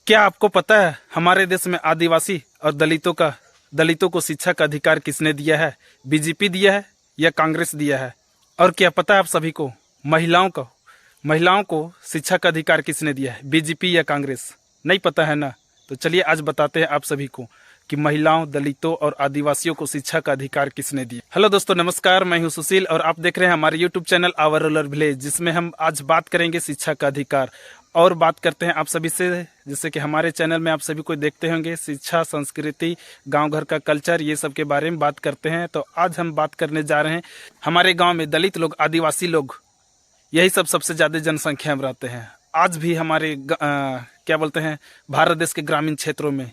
क्या आपको पता है हमारे देश में आदिवासी और दलितों को शिक्षा का अधिकार किसने दिया है? बीजेपी दिया है या कांग्रेस दिया है? और क्या पता है आप सभी को महिलाओं को शिक्षा का अधिकार किसने दिया है? बीजेपी या कांग्रेस? नहीं पता है ना? तो चलिए आज बताते हैं आप सभी को कि महिलाओं, दलितों और आदिवासियों को शिक्षा का अधिकार किसने दिया। हेलो दोस्तों, नमस्कार। मैं हूं सुशील और आप देख रहे हैं हमारे YouTube channel our rural village, जिसमें हम आज बात करेंगे शिक्षा का अधिकार। और बात करते हैं आप सभी से, जैसे कि हमारे चैनल में आप सभी को देखते होंगे, शिक्षा, संस्कृति, गांव घर का कल्चर, ये सब के बारे में बात करते हैं। तो आज हम बात करने जा रहे हैं हमारे गांव में दलित लोग, आदिवासी लोग, यही सब सबसे ज़्यादा जनसंख्या में रहते हैं। आज भी हमारे भारत देश के ग्रामीण क्षेत्रों में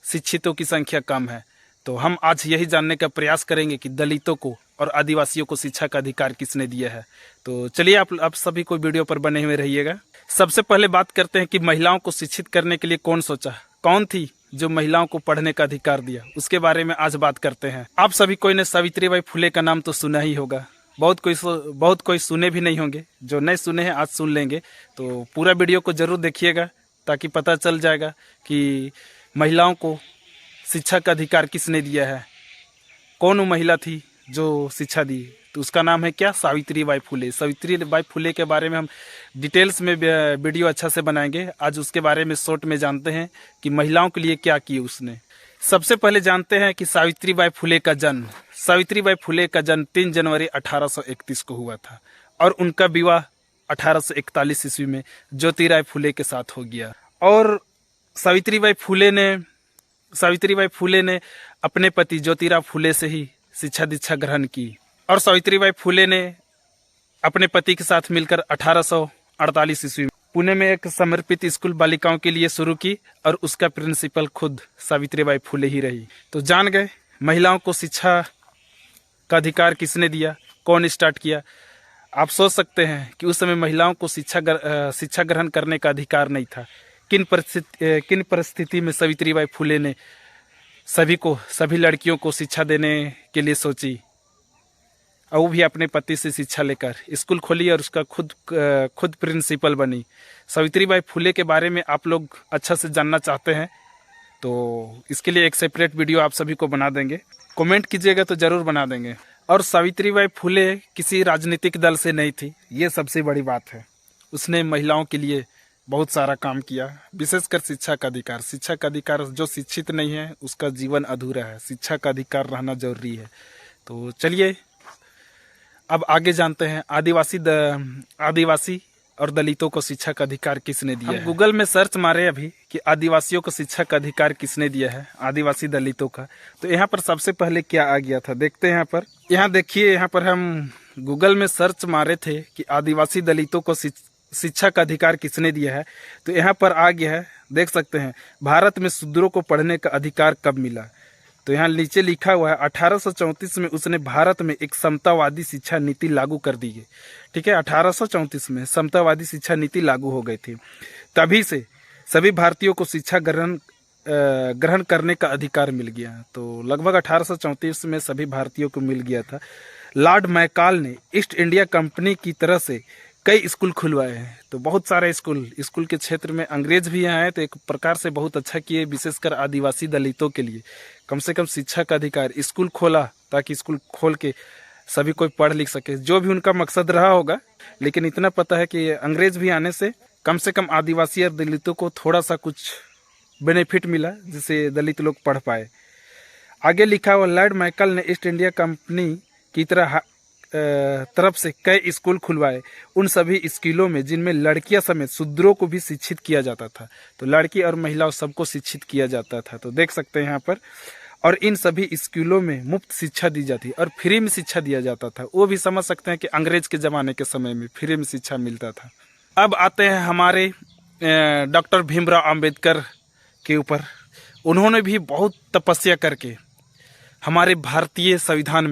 शिक्षितों की संख्या कम है। तो हम आज यही जानने का प्रयास करेंगे कि दलितों को और आदिवासियों को शिक्षा का अधिकार किसने दिया है। तो चलिए आप सभी को वीडियो पर बने हुए रहिएगा। सबसे पहले बात करते हैं कि महिलाओं को शिक्षित करने के लिए कौन सोचा, कौन थी जो महिलाओं को पढ़ने का अधिकार दिया, उसके बारे में आज बात करते हैं। आप सभी कोई ने सावित्रीबाई फुले का नाम तो सुना ही होगा, बहुत कोई सुने भी नहीं होंगे। जो नहीं सुने हैं आज सुन लेंगे। तो पूरा वीडियो को जरूर देखिएगा ताकि पता चल जाएगा कि महिलाओं को शिक्षा का अधिकार किसने दिया है, कौन वो महिला थी जो शिक्षा दी। तो उसका नाम है क्या? सावित्रीबाई फुले। सावित्रीबाई फुले के बारे में हम डिटेल्स में वीडियो अच्छा से बनाएंगे। आज उसके बारे में शॉर्ट में जानते हैं कि महिलाओं के लिए क्या किया उसने। सबसे पहले जानते हैं कि सावित्रीबाई फुले का जन्म 3 जनवरी 1831 को हुआ था और उनका विवाह 1841 ईस्वी में ज्योतिराव फुले के साथ हो गया। और सावित्रीबाई फुले ने अपने पति ज्योतिराव फुले से ही शिक्षा दीक्षा ग्रहण की। और सावित्रीबाई फुले ने अपने पति के साथ मिलकर 1848 ईस्वी में पुणे में एक समर्पित स्कूल बालिकाओं के लिए शुरू की और उसका प्रिंसिपल खुद सावित्रीबाई फुले ही रही। तो जान गए महिलाओं को शिक्षा का अधिकार किसने दिया, कौन स्टार्ट किया। आप सोच सकते हैं कि उस समय महिलाओं को शिक्षा ग्रहण करने का अधिकार नहीं था। किन परिस्थिति में सावित्रीबाई फुले ने सभी लड़कियों को शिक्षा देने के लिए सोची, और वो भी अपने पति से शिक्षा लेकर स्कूल खोली और उसका खुद प्रिंसिपल बनी। सावित्रीबाई फुले के बारे में आप लोग अच्छा से जानना चाहते हैं तो इसके लिए एक सेपरेट वीडियो आप सभी को बना देंगे। कमेंट कीजिएगा तो जरूर बना देंगे। और सावित्रीबाई फुले किसी राजनीतिक दल से नहीं थी, ये सबसे बड़ी बात है। उसने महिलाओं के लिए बहुत सारा काम किया, विशेषकर शिक्षा का अधिकार। जो शिक्षित नहीं है उसका जीवन अधूरा है। शिक्षा का अधिकार रहना जरूरी है। तो चलिए अब आगे जानते हैं आदिवासी और दलितों को शिक्षा का अधिकार किसने दिया है। गूगल में सर्च मारे अभी कि आदिवासियों को शिक्षा का अधिकार किसने दिया है, आदिवासी दलितों का। तो यहाँ पर सबसे पहले क्या आ गया था देखते हैं। यहाँ देखिए, यहाँ पर हम गूगल में सर्च मारे थे कि आदिवासी दलितों को शिक्षा का अधिकार किसने दिया है। तो यहाँ पर आ गया है, देख सकते हैं, भारत में शूद्रों को पढ़ने का अधिकार कब मिला। तो यहाँ नीचे लिखा हुआ है 1834 में उसने भारत में एक समतावादी शिक्षा नीति लागू कर दी है। ठीक है, 1834 में समतावादी शिक्षा नीति लागू हो गई थी। तभी से सभी भारतीयों को शिक्षा ग्रहण करने का अधिकार मिल गया। तो लगभग 1834 में सभी भारतीयों को मिल गया था। लॉर्ड मैकाले ने ईस्ट इंडिया कंपनी की तरह से कई स्कूल खुलवाए हैं। तो बहुत सारे स्कूल के क्षेत्र में अंग्रेज भी आए, तो एक प्रकार से बहुत अच्छा किए, विशेषकर आदिवासी दलितों के लिए कम से कम शिक्षा का अधिकार। स्कूल खोला ताकि स्कूल खोल के सभी कोई पढ़ लिख सके, जो भी उनका मकसद रहा होगा। लेकिन इतना पता है कि अंग्रेज भी आने से कम आदिवासी और दलितों को थोड़ा सा कुछ बेनिफिट मिला, जिससे दलित लोग पढ़ पाए। आगे लिखा हुआ, लॉर्ड मैकाले ने ईस्ट इंडिया कंपनी की तरफ से कई स्कूल खुलवाए। उन सभी स्कूलों में जिनमें लड़कियां समेत शूद्रों को भी शिक्षित किया जाता था। तो लड़की और महिलाओं सबको शिक्षित किया जाता था। तो देख सकते हैं यहाँ पर। और इन सभी स्कूलों में मुफ्त शिक्षा दी जाती और फ्री में शिक्षा दिया जाता था। वो भी समझ सकते हैं कि अंग्रेज के ज़माने के समय में फ्री में शिक्षा मिलता था। अब आते हैं हमारे डॉक्टर भीमराव अंबेडकर के ऊपर। उन्होंने भी बहुत तपस्या करके हमारे भारतीय संविधान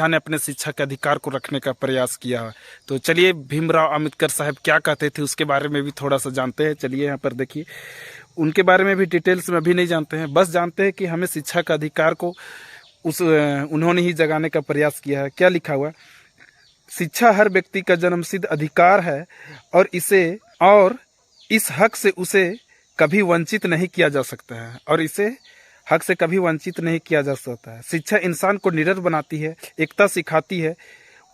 ने अपने शिक्षा के अधिकार को रखने का प्रयास किया है। तो चलिए भीमराव अंबेडकर साहब क्या कहते थे उसके बारे में भी थोड़ा सा जानते हैं। चलिए यहाँ पर देखिए, उनके बारे में भी डिटेल्स में अभी नहीं जानते हैं, बस जानते हैं कि हमें शिक्षा का अधिकार को उन्होंने ही जगाने का प्रयास किया है। क्या लिखा हुआ, शिक्षा हर व्यक्ति का जन्मसिद्ध अधिकार है और इस हक से उसे कभी वंचित नहीं किया जा सकता है और इसे हक से कभी वंचित नहीं किया जा सकता है। शिक्षा इंसान को निडर बनाती है, एकता सिखाती है,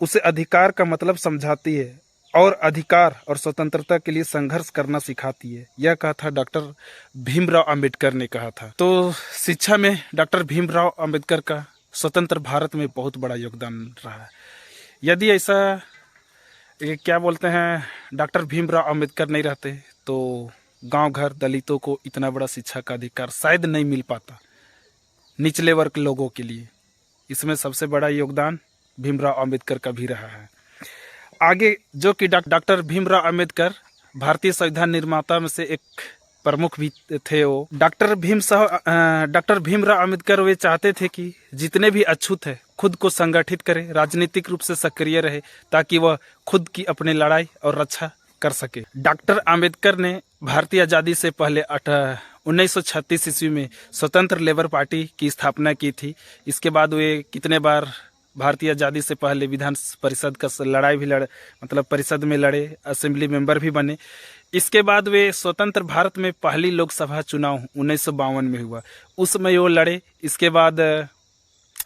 उसे अधिकार का मतलब समझाती है और अधिकार और स्वतंत्रता के लिए संघर्ष करना सिखाती है। यह कहा था डॉक्टर भीमराव अंबेडकर ने कहा था। तो शिक्षा में डॉक्टर भीमराव अंबेडकर का स्वतंत्र भारत में बहुत बड़ा योगदान रहा है। यदि ऐसा क्या बोलते हैं डॉक्टर भीमराव अंबेडकर नहीं रहते तो गांव घर दलितों को इतना बड़ा शिक्षा का अधिकार शायद नहीं मिल पाता, निचले वर्ग लोगों के लिए। इसमें सबसे बड़ा योगदान भीमराव अंबेडकर का भी रहा है। आगे जो कि डॉक्टर भीमराव अंबेडकर भारतीय संविधान निर्माता में से एक प्रमुख भी थे। वो डॉक्टर भीमराव अंबेडकर वे चाहते थे कि जितने भी अछूत है खुद को संगठित करे, राजनीतिक रूप से सक्रिय रहे ताकि वह खुद की अपनी लड़ाई और रक्षा कर सके। डॉक्टर अंबेडकर ने भारतीय आज़ादी से पहले 1936 ईस्वी में स्वतंत्र लेबर पार्टी की स्थापना की थी। इसके बाद वे कितने बार भारतीय आज़ादी से पहले विधान परिषद का लड़ाई भी मतलब परिषद में लड़े, असेंबली मेंबर भी बने। इसके बाद वे स्वतंत्र भारत में पहली लोकसभा चुनाव 1952 में हुआ, उसमें वो लड़े। इसके बाद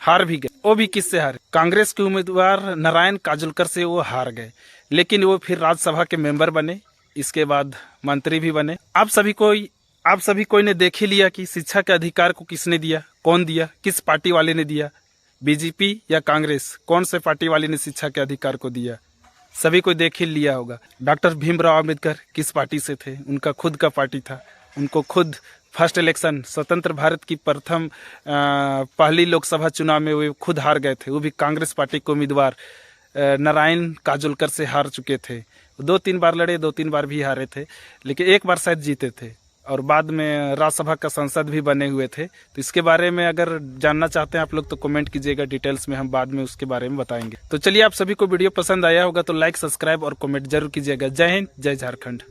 हार भी गए। वो भी किससे हारे? कांग्रेस के उम्मीदवार नारायण काजोलकर से वो हार गए, लेकिन वो फिर राज्यसभा के मेंबर बने, इसके बाद मंत्री भी बने। आप सभी कोई ने देख ही लिया कि शिक्षा के अधिकार को किसने दिया, कौन दिया, किस पार्टी वाले ने दिया, बीजेपी या कांग्रेस, कौन से पार्टी वाले ने शिक्षा के अधिकार को दिया, सभी को देख ही लिया होगा। डॉक्टर भीमराव अंबेडकर किस पार्टी से थे? उनका खुद का पार्टी था। उनको खुद फर्स्ट इलेक्शन स्वतंत्र भारत की पहली लोकसभा चुनाव में वे खुद हार गए थे। वो भी कांग्रेस पार्टी के उम्मीदवार नारायण काजोलकर से हार चुके थे। 2-3 बार लड़े, 2-3 बार भी हारे थे, लेकिन एक बार शायद जीते थे और बाद में राज्यसभा का सांसद भी बने हुए थे। तो इसके बारे में अगर जानना चाहते हैं आप लोग तो कमेंट कीजिएगा, डिटेल्स में हम बाद में उसके बारे में बताएंगे। तो चलिए, आप सभी को वीडियो पसंद आया होगा तो लाइक, सब्सक्राइब और कमेंट जरूर कीजिएगा। जय हिंद, जय झारखंड।